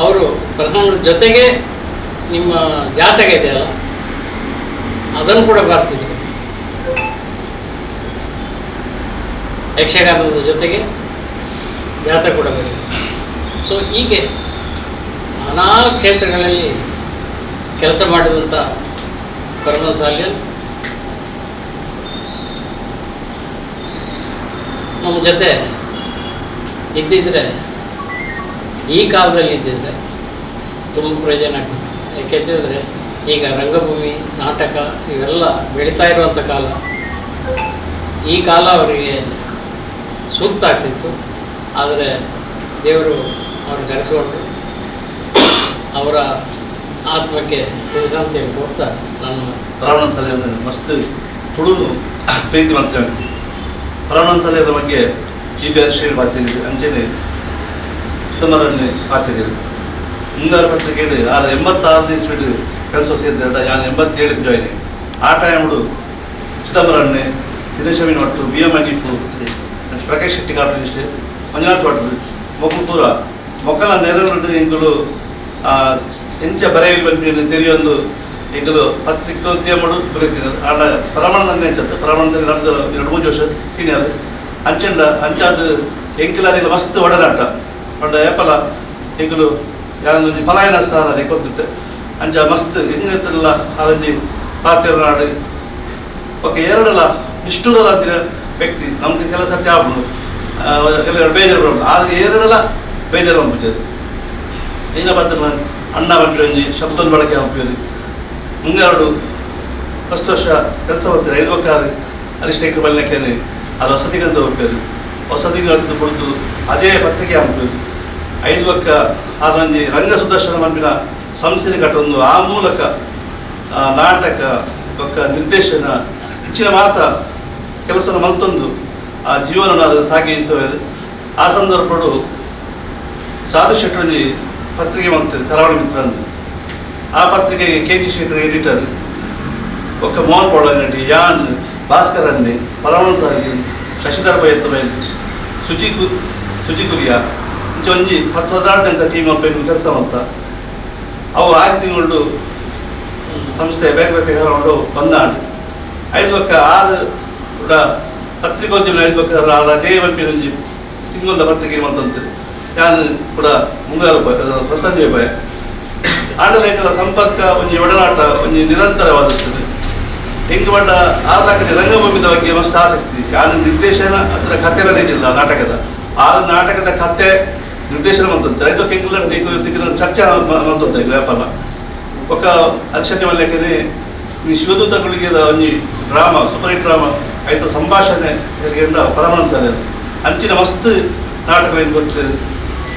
ಅವರು ಪ್ರಸಂಗದ ಜೊತೆಗೆ ನಿಮ್ಮ ಜಾತಕ ಇದೆಯಲ್ಲ, ಅದನ್ನು ಕೂಡ ಬರ್ತಿದ್ರು. ಯಕ್ಷಗಾನದ ಜೊತೆಗೆ ಜಾತ ಕೂಡ ಬರೀ. ಸೊ ಹೀಗೆ ನಾನಾ ಕ್ಷೇತ್ರಗಳಲ್ಲಿ ಕೆಲಸ ಮಾಡಿದಂಥ ಪರಮ ಸಾಲ್ಯನ್ ನಮ್ಮ ಜೊತೆ ಇದ್ದಿದ್ದರೆ, ಈ ಕಾಲದಲ್ಲಿ ಇದ್ದಿದ್ದರೆ ತುಂಬ ಪ್ರಯೋಜನ ಆಗ್ತಿತ್ತು. ಯಾಕೆಂತಂದರೆ ಈಗ ರಂಗಭೂಮಿ, ನಾಟಕ ಇವೆಲ್ಲ ಬೆಳೀತಾ ಇರುವಂಥ ಕಾಲ. ಈ ಕಾಲ ಅವರಿಗೆ ಸೂಕ್ತ ಆಗ್ತಿತ್ತು. ಆದರೆ ದೇವರು ಅವ್ರನ್ನ ಕರೆಸಿಕೊಂಡು ಅವರ ಆತ್ಮಕ್ಕೆ ಚಿರಶಾಂತಿಯನ್ನು ಕೊಡ್ತಾ ನಾನು ಪರಮಾನಂದ ಸಾಲಿಯರ ಮಸ್ತ್ ತುಳುನು ಪ್ರೀತಿ ಮಂತ್ರಿ ಆಗ್ತಿ. ಪರಮಾನಂದ ಸಾಲಿಯರ ಬಗ್ಗೆ TBR ಶ್ರೇಣಿ ಬಾತಿದ್ದೀರಿ, ಅಂಚೆನೆ ಚಿದಂಬರನ್ನೇ ಬಾತಿದ್ದೀರಿ. ಮುಂಗಾರು ಪತ್ರಿಕೆಡು 86 ಇಸ್ವಿಡ್ ಕೆಲಸ ಸೇರಿದ ನಾನು 87 ಜಾಯ್ನ್ ಆಗಿ. ಆ ಟೈಮ್ಡು ಚಿದಂಬರನ್ನೇ, ದಿನೇಶಮೀನ್ ಒಟ್ಟು, BM ಅನೀಫು, ಪ್ರಕಾಶ್ ಶೆಟ್ಟಿ ಕಾರ್ಟೂನಿಸ್ಟ್, ಮಂಜುನಾಥ್ ಭಟ್ರು, ಮೊಕ್ಕಲು ಪೂರ ಮೊಕ್ಕಲ ನೆರಳು ಎಂಗಳು ಎಂಚ ಬರೆಯಲು ಬಂದು ತೆರೆಯೊಂದು ಈಗಲೂ ಪತ್ರಿಕೋದ್ಯಮಡು ಬರೀತೀನಿ. ಆಡ ಪರಮಾಣದಲ್ಲಿ ಹೆಚ್ಚತ್ತು. ಪರಮಾಣದಲ್ಲಿ ನಡೆದ 2-3 ವರ್ಷ ಸೀನಿಯರ್ ಅಂಚಂಡ ಅಂಚಾದ ಎಂಕಿಲಾರಿಗೆ ಮಸ್ತ್ ಒಡನಾಟ ಒಡ್ಡ ಏಪಲ ಈಗಲೂ ಯಾರೊಂದು ಪಲಾಯನ ಸ್ಥಾನ ಅದೇ ಕೊಡ್ತಿದ್ದೆ. ಅಂಚ ಮಸ್ತ್ ಎಂಜಿನೆತ್ತಲ್ಲ ಆರಂಜಿ ಪಾತ್ರ ನಾಡು ಒಕ್ಕ ಎರಡಲ್ಲ ನಿಷ್ಠೂರದ ಅಂತಿನ ವ್ಯಕ್ತಿ. ನಮ್ಗೆ ಕೆಲಸ ಸರ್ತಿ ಆಗ್ಬೋದು, ಕೆಲವರು ಬೇಜಾರು ಬರೋದು. ಆದ್ರೆ ಎರಡಲ್ಲ ಬೇಜಾರು ಅಂಬಿದ್ದಾರೆ. ಏನ ಪಾತ್ರ ಅಣ್ಣ ಬಂಡಿ ಒಂಜಿ ಶಬ್ದದ ಬಳಕೆ ಹಾಕ್ತೀರಿ. ಮುಂಗಾರು ಫಸ್ಟ್ ವರ್ಷ ಕೆಲಸ ಬರ್ತೀರಿ. 5 ಒಕ್ಕಾರು ಅರಿಷ್ಟೇಕ ಬಲ್ಲಕ್ಕೇನೆ ಅದು ಹೊಸದಿಗಂತ ಹೋಗ್ತಾರೆ. ಹೊಸದಿಗ ಹಿಡಿದು ಕೊಡ್ದು ಅದೇ ಪತ್ರಿಕೆ ಹಾಕ್ತೀರಿ. 5 ಒಕ್ಕ ಆರಂಜಿ ರಂಗ ಸುದರ್ಶನ ಮಂಡಿನ ಸಂಸ್ಥೆ ಕಟ್ಟೊಂದು. ಆ ಮೂಲಕ ನಾಟಕ ಒಕ್ಕ ನಿರ್ದೇಶನ ಹೆಚ್ಚಿನ ಮಾತ್ರ ಕೆಲಸನ ಮಲ್ತೊಂದು ಆ ಜೀವನ ಸಾಗಿಸುವ. ಆ ಸಂದರ್ಭಡು ಸಾಧು ಶೆಟ್ಟರಂಜಿ ಪತ್ರಿಕೆ ಮಾಡ್ತಾರೆ, ಕರಾವಳಿ ಮಿತ್ರ ಅಂತ. ಆ ಪತ್ರಿಕೆಗೆ KG ಶೆಟ್ಟರ್ ಎಡಿಟರ್, ಒಕ್ಕ ಮೋಹನ್ ಪೊಳಂಗಡಿ, ಯಾನ್ ಭಾಸ್ಕರ್ ಅನ್ನೆ, ಪರಮಾನಂದ ಸಾಲಿಯನ್, ಶಶಿಧರ್ ಬೈಯತ್ತಬೈಲ್, ಸುಜಿ ಕುರಿಯಾ ಇಂಚ ಒಂಜಿ 10-16 ಅಂತ ಟೀಮ್ ಅಪ್ಪ ಕೆಲಸ ಮಾಡ್ತಾ. ಅವು 6 ತಿಂಗಳು ಸಂಸ್ಥೆ ಬೇರೆ ಬೇರೆ ಕರಾವಳಿ ಬಂದಾಂಡು 5 ಒಕ್ಕ 6 ಕೂಡ ಪತ್ರಿಕೋದ್ಯಮ 5 ಒಕ್ಕ ರಜೆ ಬಂಪಿ ಒಂಜಿ ತಿಂಗಳ ಪತ್ರಿಕೆ ಮಾಡ್ತಂತೆ. ನಾನು ಕೂಡ ಮುಂಗಾರು ಹೊಸಂಜೆ ಭಯ ಆಡಲೇಖನ ಸಂಪರ್ಕ ಒಂಜಿ ಒಡನಾಟ ಒಂಜಿ ನಿರಂತರವಾಗುತ್ತದೆ. ಹೆಂಗೆ ಬಂಡ 6 ಲಕ್ಷ ರಂಗಭೂಮಿದ ಬಗ್ಗೆ ಮಸ್ತ್ ಆಸಕ್ತಿ. ನಾನು ನಿರ್ದೇಶನ ಅದರ ಕಥೆ ಬರೆಯಿಲ್ಲ ನಾಟಕದ 6 ನಾಟಕದ ಕಥೆ ನಿರ್ದೇಶನ ಮಾಡ್ತಂತೆ. ಐದು ಕೆಂಗು ಚರ್ಚೆ ಮಾಡ್ತಂತೆ ವ್ಯಾಪಾರ ಒಕ್ಕ ಅರ್ಶನ್ಯ ಮಲ್ಯಕನೆ ಈ ಶಿವದೂತಗಳಿಗೆ ಒಂಜಿ ಡ್ರಾಮಾ ಸೂಪರ್ ಹಿಟ್ ಡ್ರಾಮಾ ಆಯ್ತು ಸಂಭಾಷಣೆ ಪರಮಾನಂದ ಸಾಲಿಯರ್ ಅಂಚಿನ ಮಸ್ತ್ ನಾಟಕಗಳನ್ನು ಕೊಡ್ತೀರಿ.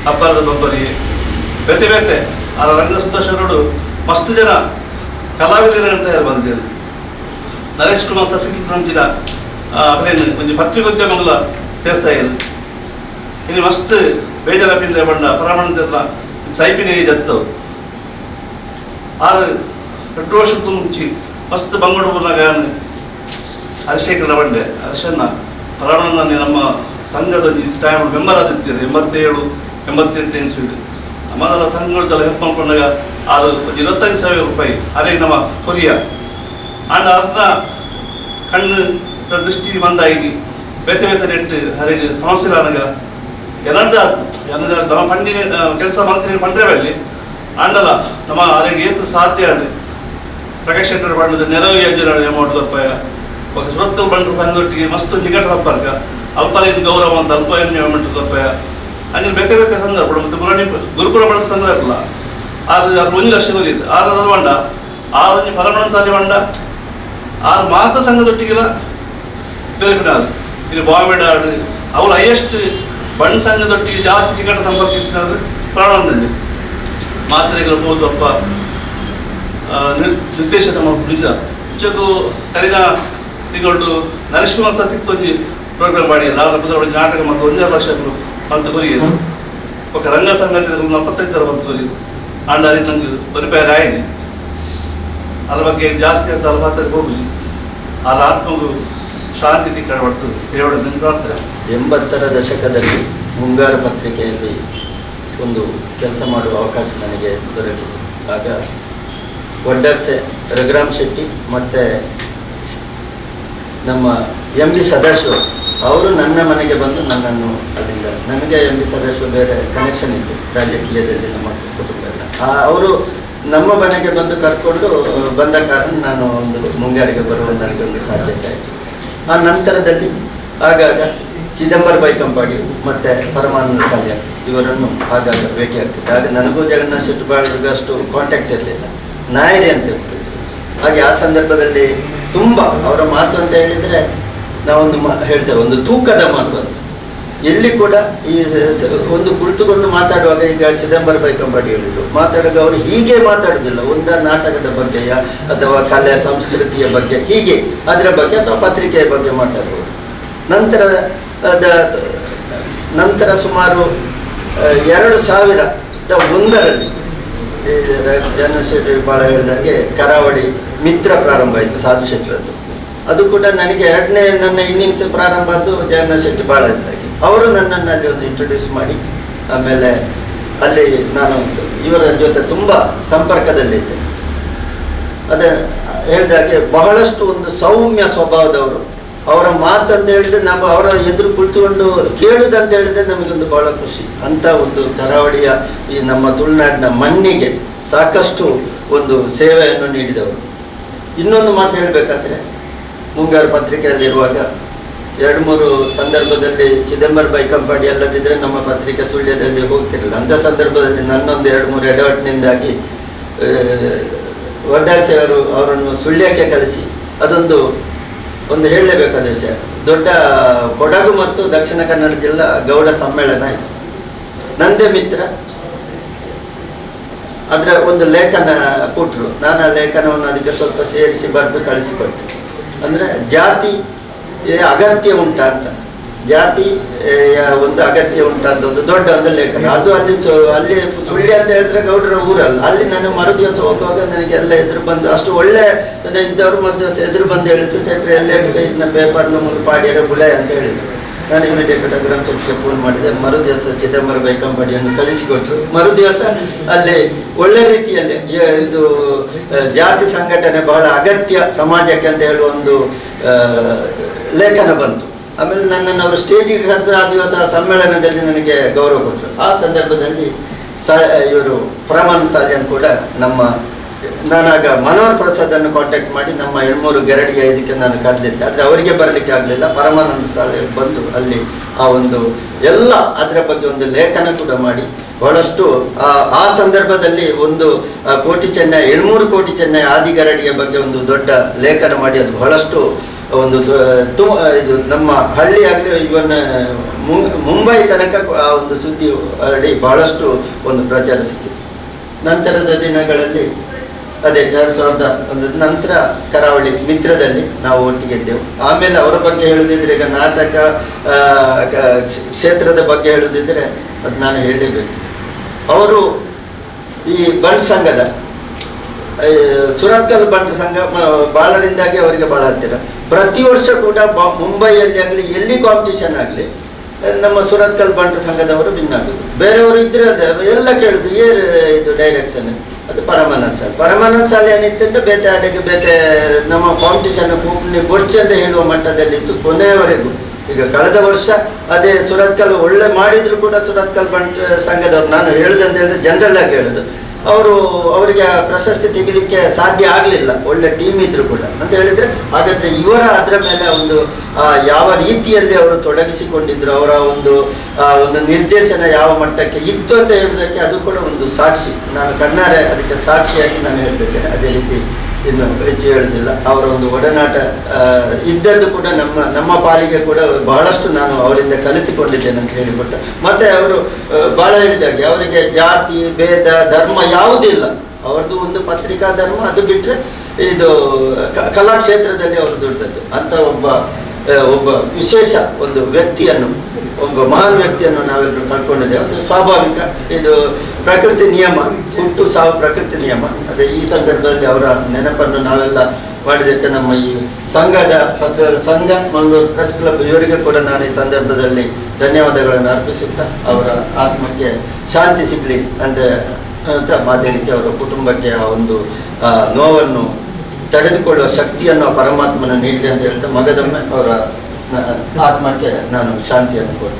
ಹಬ್ಬರದ ಬೊಬ್ಬರಿಗೆ ಬೇತೆ ಬೇತೆ ಆ ರಂಗ ಸುದರ್ಶನೋಡು ಮಸ್ತ್ ಜನ ಕಲಾವಿದರಂತ ಯಾರು ಬಂದಿರು. ನರೇಶ್ ಕುಮಾರ್ ಸಸಿಲ್ ನಂಚಿನ ಅದೇನು ಒಂದು ಪತ್ರಿಕೋದ್ಯಮಗಳ ಸೇರ್ತಾ ಇರು. ಇನ್ನು ಮಸ್ತ್ ಬೇಜಾರಪ್ಪಿಂದ ಬಂಡ ಪರಮಾನಂದ ಸೈಪಿನ ಜತ್ತವು 2 ವರ್ಷಕ್ಕೂ ಮುಂಚೆ ಮಸ್ತ್ ಬಂಗೋಡು ಊರ್ನಾಗ ಹರಿಶೇಖರ ಬಂಡೆ ಹರ್ಷನ್ನ ಪರಮಾನಂದ ನಮ್ಮ ಸಂಘದ ಟೈಮ್ ಮೆಂಬರ್ ಆದಿತ್ತೀರಿ. 87-88 ಇನ್ಸ್ಟಿಟ್ಯೂಟ್ ಮೊದಲ ಸಂಘಗಳದೆಲ್ಲ ಹೆಲ್ಪ್ ಮಾಡ್ಕೊಂಡಾಗ 25,000 ರೂಪಾಯಿ ಅರೆಗೆ ನಮ್ಮ ಕೊರಿಯಾ ಅಂಡ್ ಅದನ್ನ ಕಣ್ಣು ದೃಷ್ಟಿ ಬಂದಾಗಿ ಬೇತೆ ಬೇತೆ ನೆಟ್ಟು ಹರಿಗೆ ಸಮಸ್ಯೆ ನನಗೆ ಏನರ್ದ ನಮ್ಮ ಪಂಡಿನ ಕೆಲಸ ಮಾಡ್ತೀನಿ ಪಂಡ್ರೆವಲ್ಲಿ ಅಂಡಲ್ಲ ನಮ್ಮ ಹರಿಗೆ ಏತು ಸಾಧ್ಯ ಅಂಡಿ ಪ್ರಕಾಶ್ ಶೆಟ್ಟರ್ ಬಣ್ಣದ ನೆರವು ಯೋಜನೆ ಅಮೌಂಟ್ ರೂಪಾಯಿ ఒక ಸುರತ್ತು ಬಂಡ ಸಂಘದೊಟ್ಟಿಗೆ ಮಸ್ತ್ ನಿಕಟ ಸಂಪರ್ಕ ಅಲ್ಪಲೇನು ಗೌರವ ಅಂತ ಅಲ್ಪ ಎನ್ವಿರಾನ್ಮೆಂಟ್ ರೂಪಾಯಿ ಹಂಗೆ ಬೇತೆ ಬೇತೆ ಸಂದರ್ಭ ಮತ್ತು ಗುರುಕುಲ ಬಂಡ ಸಂದರ್ಭ ಅದು 1 ಲಕ್ಷ ಕೊರಿಯಿಲ್ಲ 6 ಬಂಡ 6 ಪರಮಾನಂದ ಸಾಲಿ ಬಂಡ 6 ಮಾತ ಸಂಘದೊಟ್ಟಿಗೆಲ್ಲ ಬೇರೆ ಬಿಡಾರು ಇಲ್ಲಿ ಬಾಂಬೆಡಾಡು ಅವ್ರು ಹೈಯೆಸ್ಟ್ ಬಣ್ಣ ಸಂಘದೊಟ್ಟಿಗೆ ಜಾಸ್ತಿ ನಿಕಟ ಸಂಪರ್ಕ ಇರ್ತದೆ ಪರಮಾನಂದಲ್ಲಿ. ಮಾತ್ರೆಗಳು ಬೋದಪ್ಪ ನಿರ್ದೇಶಕ ನಿಜ ನಿಜಕ್ಕೂ ಕರಿನ ತಿಂಗಳು ನರೇಶ್ ಕುಮಾರ್ ಸಹ ಸಿಕ್ತೊಂದು ಪ್ರೋಗ್ರಾಮ್ ಮಾಡಿ ನಾಟಕ ಮತ್ತು 1.5 ಲಕ್ಷ ಬಂತು ಕೊರಿಯರು ఒక ರಂಗ ಸಂಘದ 45 ಬಂತು ಕೊರಿಯರು ಅಂಡಾರಿ ನಂಗೆ ರಿಪೇರ್ ಆಯ್ತು. ಅದ್ರ ಬಗ್ಗೆ ಜಾಸ್ತಿ ಅಂತ ಅಲ್ಪಾತ್ರೆ ಹೋಗುದು ಆ ಆತ್ಮಗೂ ಶಾಂತಿ ತಿಕ್ಕಡಬಟ್ಟು ದೇವರ ಪ್ರಾರ್ಥನೆ. 80ರ ದಶಕದಲ್ಲಿ ಮುಂಗಾರು ಪತ್ರಿಕೆಯಲ್ಲಿ ಒಂದು ಕೆಲಸ ಮಾಡುವ ಅವಕಾಶ ನನಗೆ ದೊರಕಿತು. ಆಗ ವಡ್ಡರ್ಸೆ ರಘುರಾಮ್ ಶೆಟ್ಟಿ ಮತ್ತು ನಮ್ಮ ಎಂ ಬಿ ಸದಾಶಿವ ಅವರು ನನ್ನ ಮನೆಗೆ ಬಂದು ನನ್ನನ್ನು ಅಲ್ಲಿಂದ, ನನಗೆ ಎಂ ಬಿ ಸದಾಶಿವ ಬೇರೆ ಕನೆಕ್ಷನ್ ಇತ್ತು ರಾಜಕೀಯದಲ್ಲಿ ನಮ್ಮ ಕುಟುಂಬ ಎಲ್ಲ, ಅವರು ನಮ್ಮ ಮನೆಗೆ ಬಂದು ಕರ್ಕೊಂಡು ಬಂದ ಕಾರಣ ನಾನು ಒಂದು ಮುಂಗಾರಿಗೆ ಬರುವ ನನಗೊಂದು ಸಾಧ್ಯತೆ ಆಯಿತು. ಆ ನಂತರದಲ್ಲಿ ಆಗಾಗ ಚಿದಂಬರ ಬೈಕಂಪಾಡಿ ಮತ್ತು ಪರಮಾನಂದ ಸಾಲ್ಯ ಇವರನ್ನು ಆಗಾಗ ಭೇಟಿ ಆಗ್ತಿದ್ದೆ. ಆಗ ನನಗೂ ಜಗನ್ನಾಥ ಶೆಟ್ಟಿ ಬಾಳರಿಗೂ ಅಷ್ಟು ಕಾಂಟ್ಯಾಕ್ಟ್ ಇರಲಿಲ್ಲ, ನಾಯರಿ ಅಂತ ಹೇಳ್ತಿದ್ರು. ಹಾಗೆ ಆ ಸಂದರ್ಭದಲ್ಲಿ ತುಂಬ ಅವರ ಮಾತು ಅಂತ ಹೇಳಿದರೆ ನಾವೊಂದು ಹೇಳ್ತೇವೆ, ಒಂದು ತೂಕದ ಮಾತು ಅಂತ. ಎಲ್ಲಿ ಕೂಡ ಈ ಒಂದು ಕುಳಿತುಕೊಂಡು ಮಾತಾಡುವಾಗ, ಈಗ ಚಿದಂಬರ ಬೈಕಂಪಾಡಿ ಹೇಳಿದರು, ಮಾತಾಡುವಾಗ ಅವರು ಹೀಗೆ ಮಾತಾಡೋದಿಲ್ಲ, ಒಂದು ನಾಟಕದ ಬಗ್ಗೆಯ ಅಥವಾ ಕಲೆ ಸಂಸ್ಕೃತಿಯ ಬಗ್ಗೆ ಹೀಗೆ ಅದರ ಬಗ್ಗೆ ಅಥವಾ ಪತ್ರಿಕೆಯ ಬಗ್ಗೆ ಮಾತಾಡುವರು. ನಂತರ ಸುಮಾರು 2001ರಲ್ಲಿ ಜಗನ್ನಾಥ ಶೆಟ್ಟಿ ಭಾಳ ಹೇಳಿದಾಗೆ ಕರಾವಳಿ ಮಿತ್ರ ಪ್ರಾರಂಭ ಆಯಿತು ಸಾಧು ಶೆಟ್ಟರದ್ದು. ಅದು ಕೂಡ ನನಗೆ ಎರಡನೇ ನನ್ನ ಇನ್ನಿಂಗ್ಸ್ ಪ್ರಾರಂಭ ಆದ್ದು ಜಗನ್ನಾಥ ಶೆಟ್ಟಿ ಭಾಳ ಇದ್ದಾಗೆ. ಅವರು ನನ್ನನ್ನು ಅಲ್ಲಿ ಒಂದು ಇಂಟ್ರೊಡ್ಯೂಸ್ ಮಾಡಿ, ಆಮೇಲೆ ಅಲ್ಲಿ ನಾನು ಇವರ ಜೊತೆ ತುಂಬ ಸಂಪರ್ಕದಲ್ಲಿದ್ದೆ. ಅದೇ ಹೇಳಿದಾಗೆ ಬಹಳಷ್ಟು ಒಂದು ಸೌಮ್ಯ ಸ್ವಭಾವದವರು. ಅವರ ಮಾತಂತ ಹೇಳಿದ್ರೆ ನಮ್ಮ ಅವರ ಎದುರು ಕುಳಿತುಕೊಂಡು ಕೇಳುದಂತ ಹೇಳಿದ್ರೆ ನಮಗೊಂದು ಬಹಳ ಖುಷಿ. ಅಂಥ ಒಂದು ಕರಾವಳಿಯ ಈ ನಮ್ಮ ತುಳುನಾಡಿನ ಮಣ್ಣಿಗೆ ಸಾಕಷ್ಟು ಒಂದು ಸೇವೆಯನ್ನು ನೀಡಿದವರು. ಇನ್ನೊಂದು ಮಾತು ಹೇಳಬೇಕಾದ್ರೆ, ಮುಂಗಾರು ಪತ್ರಿಕೆಯಲ್ಲಿರುವಾಗ 2-3 ಸಂದರ್ಭದಲ್ಲಿ ಚಿದಂಬರ ಬೈಕಂಪಾಡಿ ಅಲ್ಲದಿದ್ದರೆ ನಮ್ಮ ಪತ್ರಿಕೆ ಸುಳ್ಯದಲ್ಲಿ ಹೋಗ್ತಿರಲಿಲ್ಲ. ಅಂಥ ಸಂದರ್ಭದಲ್ಲಿ ನನ್ನೊಂದು 2-3 ಎಡವಟ್ಟಿನಿಂದಾಗಿ ವಡ್ಡಾರ್ಸೆ ಅವರನ್ನು ಸುಳ್ಯಕ್ಕೆ ಕಳಿಸಿ, ಅದೊಂದು ಹೇಳಲೇಬೇಕಾದ ವಿಷಯ, ದೊಡ್ಡ ಕೊಡಗು ಮತ್ತು ದಕ್ಷಿಣ ಕನ್ನಡ ಜಿಲ್ಲಾ ಗೌಡ ಸಮ್ಮೇಳನ ಆಯಿತು. ನಂದೇ ಮಿತ್ರ ಅದರ ಒಂದು ಲೇಖನ ಕೊಟ್ಟರು. ನಾನು ಆ ಲೇಖನವನ್ನು ಅದಕ್ಕೆ ಸ್ವಲ್ಪ ಸೇರಿಸಿ ಬರೆದು ಕಳಿಸಿಕೊಟ್ಟೆ. ಅಂದರೆ ಜಾತಿ ಅಗತ್ಯ ಉಂಟಾ ಅಂತ, ಜಾತಿಯ ಒಂದು ಅಗತ್ಯ ಉಂಟಾ ಅಂತ ಒಂದು ದೊಡ್ಡ ಒಂದು ಲೇಖನ. ಅದು ಅಲ್ಲಿ ಸುಳ್ಯ ಅಂತ ಹೇಳಿದ್ರೆ ಗೌಡರ ಊರಲ್ಲ. ಅಲ್ಲಿ ನಾನು ಮರುದಿವಸ ಹೋಗುವಾಗ ನನಗೆ ಎಲ್ಲ ಎದುರು ಬಂದು, ಅಷ್ಟು ಒಳ್ಳೆ ಇದ್ದವರು ಮರುದಿವಸ ಎದುರು ಬಂದು ಹೇಳಿದ್ರು, ಸೆಟ್ರಿ ಎಲ್ಲ ಇನ್ನ ಪೇಪರ್ನ ಮುರು ಪಾಡ್ಯರ ಗುಳೆ ಅಂತ ಹೇಳಿದರು. ನಾನು ಇಮಿಡಿಯೇಟ್ ರಘುರಾಮ್ ಶೆಟ್ಟಿಗೆ ಫೋನ್ ಮಾಡಿದೆ. ಮರುದಿವಸ ಚಿದಂಬರ ಬೈಕಂಪಾಡಿಯನ್ನು ಕಳಿಸಿಕೊಟ್ರು. ಮರುದಿವಸ ಅಲ್ಲಿ ಒಳ್ಳೆ ರೀತಿಯಲ್ಲಿ ಇದು ಜಾತಿ ಸಂಘಟನೆ ಬಹಳ ಅಗತ್ಯ ಸಮಾಜಕ್ಕೆ ಅಂತ ಹೇಳುವ ಒಂದು ಲೇಖನ ಬಂತು. ಆಮೇಲೆ ನನ್ನನ್ನು ಅವರು ಸ್ಟೇಜಿಗೆ ಕರೆದು ಆ ದಿವಸ ಸಮ್ಮೇಳನದಲ್ಲಿ ನನಗೆ ಗೌರವ ಕೊಟ್ಟರು. ಆ ಸಂದರ್ಭದಲ್ಲಿ ಇವರು ಪರಮಾನಂದ ಸಾಲ್ಯನ್ ಕೂಡ ನಾನಾಗ ಮನೋಹರ್ ಪ್ರಸಾದನ್ನು ಕಾಂಟ್ಯಾಕ್ಟ್ ಮಾಡಿ ನಮ್ಮ 2-3 ಗರಡಿಯ ಇದಕ್ಕೆ ನಾನು ಕರೆದಿದ್ದೆ. ಆದರೆ ಅವರಿಗೆ ಬರಲಿಕ್ಕೆ ಆಗಲಿಲ್ಲ. ಪರಮಾನಂದ ಸಾಲ್ಯ ಬಂದು ಅಲ್ಲಿ ಆ ಒಂದು ಎಲ್ಲ ಅದರ ಬಗ್ಗೆ ಒಂದು ಲೇಖನ ಕೂಡ ಮಾಡಿ ಬಹಳಷ್ಟು ಆ ಸಂದರ್ಭದಲ್ಲಿ ಒಂದು ಕೋಟಿ ಚೆನ್ನೈ 2-3 ಕೋಟಿ ಚೆನ್ನೈ ಆದಿಗರಡಿಯ ಬಗ್ಗೆ ಒಂದು ದೊಡ್ಡ ಲೇಖನ ಮಾಡಿ ಅದು ಬಹಳಷ್ಟು ಒಂದು ಇದು ನಮ್ಮ ಹಳ್ಳಿ ಆಗಲಿ ಇವನ್ ಮುಂಬೈ ತನಕ ಆ ಒಂದು ಸುದ್ದಿ ಹರಡಿ ಬಹಳಷ್ಟು ಒಂದು ಪ್ರಚಾರ ಸಿಕ್ಕಿತು. ನಂತರದ ದಿನಗಳಲ್ಲಿ ಅದೇ 2001 ನಂತರ ಕರಾವಳಿ ಮಿತ್ರದಲ್ಲಿ ನಾವು ಒಟ್ಟಿಗೆದ್ದೆವು. ಆಮೇಲೆ ಅವರ ಬಗ್ಗೆ ಹೇಳುದಿದ್ರೆ, ಈಗ ನಾಟಕ ಕ್ಷೇತ್ರದ ಬಗ್ಗೆ ಹೇಳುದಿದ್ರೆ ಅದು ನಾನು ಹೇಳಲೇಬೇಕು. ಅವರು ಈ ಬಂಟ್ ಸಂಘದ ಸುರತ್ಕಲ್ ಬಂಟ್ ಸಂಘ ಬಾಳರಿಂದಾಗಿ ಅವರಿಗೆ ಬಹಳ ಹತ್ತಿರ. ಪ್ರತಿ ವರ್ಷ ಕೂಡ ಮುಂಬೈಯಲ್ಲಿ ಆಗಲಿ ಎಲ್ಲಿ ಕಾಂಪಿಟೇಷನ್ ಆಗಲಿ ನಮ್ಮ ಸುರತ್ಕಲ್ ಬಂಟ್ ಸಂಘದವರು ವಿನ್ ಆಗೋದು. ಬೇರೆಯವರು ಇದ್ರೆ ಅದೇ ಎಲ್ಲ ಕೇಳುದು ಇದು ಡೈರೆಕ್ಷನ್ ಅದು ಪರಮಾನಂದ ಸಾಲಿ ಏನಿತ್ತಂದ್ರೆ ಬೇತೆ ಆಡೆಗೆ ಬೇತೆ ನಮ್ಮ ಕಾಂಪಿಟೇಷನ್ ಪೂರ್ಣಿ ಬೊರ್ಚ್ ಅಂತ ಹೇಳುವ ಮಟ್ಟದಲ್ಲಿತ್ತು ಕೊನೆಯವರೆಗೂ. ಈಗ ಕಳೆದ ವರ್ಷ ಅದೇ ಸುರತ್ಕಲ್ ಒಳ್ಳೆ ಮಾಡಿದ್ರು ಕೂಡ ಸುರತ್ಕಲ್ ಬಂಟ್ ಸಂಘದವ್ರು, ನಾನು ಹೇಳುದಂತ ಹೇಳಿದ್ರೆ ಜನರಲ್ ಆಗಿ ಹೇಳುದು, ಅವರಿಗೆ ಪ್ರಶಸ್ತಿ ತೆಗಿಲಿಕ್ಕೆ ಸಾಧ್ಯ ಆಗಲಿಲ್ಲ, ಒಳ್ಳೆ ಟೀಮ್ ಇದ್ರು ಕೂಡ ಅಂತ ಹೇಳಿದ್ರೆ. ಹಾಗಾದ್ರೆ ಇವರ ಅದರ ಮೇಲೆ ಒಂದು ಯಾವ ರೀತಿಯಲ್ಲಿ ಅವರು ತೊಡಗಿಸಿಕೊಂಡಿದ್ರು, ಅವರ ಒಂದು ನಿರ್ದೇಶನ ಯಾವ ಮಟ್ಟಕ್ಕೆ ಇತ್ತು ಅಂತ ಹೇಳುವುದಕ್ಕೆ ಅದು ಕೂಡ ಒಂದು ಸಾಕ್ಷಿ. ನಾನು ಕಣ್ಣಾರೆ ಅದಕ್ಕೆ ಸಾಕ್ಷಿಯಾಗಿ ನಾನು ಹೇಳ್ತಿದ್ದೇನೆ. ಅದೇ ರೀತಿ ಇನ್ನು ಹೆಚ್ಚು ಹೇಳುವುದಿಲ್ಲ. ಅವರ ಒಂದು ಒಡನಾಟ ಇದ್ದದ್ದು ಕೂಡ ನಮ್ಮ ಪಾಲಿಗೆ ಕೂಡ ಬಹಳಷ್ಟು ನಾನು ಅವರಿಂದ ಕಲಿತುಕೊಂಡಿದ್ದೇನೆ ಅಂತ ಹೇಳಿಕೊಟ್ಟ. ಮತ್ತೆ ಅವರು ಬಹಳ ಹೇಳಿದಾಗೆ ಅವರಿಗೆ ಜಾತಿ ಭೇದ ಧರ್ಮ ಯಾವುದಿಲ್ಲ. ಅವ್ರದ್ದು ಒಂದು ಪತ್ರಿಕಾ ಧರ್ಮ, ಅದು ಬಿಟ್ಟರೆ ಇದು ಕಲಾಕ್ಷೇತ್ರದಲ್ಲಿ ಅವರು ದುಡ್ದದ್ದು ಅಂತ ಒಬ್ಬ ವಿಶೇಷ ಒಂದು ವ್ಯಕ್ತಿಯನ್ನು, ಒಬ್ಬ ಮಹಾನ್ ವ್ಯಕ್ತಿಯನ್ನು ನಾವೆಲ್ಲರೂ ಕಳ್ಕೊಂಡಿದ್ದೇವೆ. ಅದು ಸ್ವಾಭಾವಿಕ, ಇದು ಪ್ರಕೃತಿ ನಿಯಮ, ಹುಟ್ಟು ಸಾವು ಪ್ರಕೃತಿ ನಿಯಮ. ಅದೇ ಈ ಸಂದರ್ಭದಲ್ಲಿ ಅವರ ನೆನಪನ್ನು ನಾವೆಲ್ಲ ಮಾಡಿದ್ದಕ್ಕೆ ನಮ್ಮ ಈ ಸಂಘದ ಪತ್ರಕರ್ತರ ಸಂಘ, ಮಂಗಳೂರು ಪ್ರೆಸ್ ಕ್ಲಬ್ ಇವರಿಗೆ ಕೂಡ ನಾನು ಈ ಸಂದರ್ಭದಲ್ಲಿ ಧನ್ಯವಾದಗಳನ್ನು ಅರ್ಪಿಸುತ್ತಾ ಅವರ ಆತ್ಮಕ್ಕೆ ಶಾಂತಿ ಸಿಗಲಿ ಅಂತ ಅಂತ ಅದೇ ರೀತಿ ಅವರ ಕುಟುಂಬಕ್ಕೆ ಆ ಒಂದು ನೋವನ್ನು ತಡೆದುಕೊಳ್ಳುವ ಶಕ್ತಿಯನ್ನು ಪರಮಾತ್ಮನ ನೀಡಲಿ ಅಂತ ಹೇಳ್ತಾ ಮಗದೊಮ್ಮೆ ಅವರ ಆತ್ಮಕ್ಕೆ ನಾನು ಶಾಂತಿಯನ್ನು ಕೊಡ್ತೇನೆ.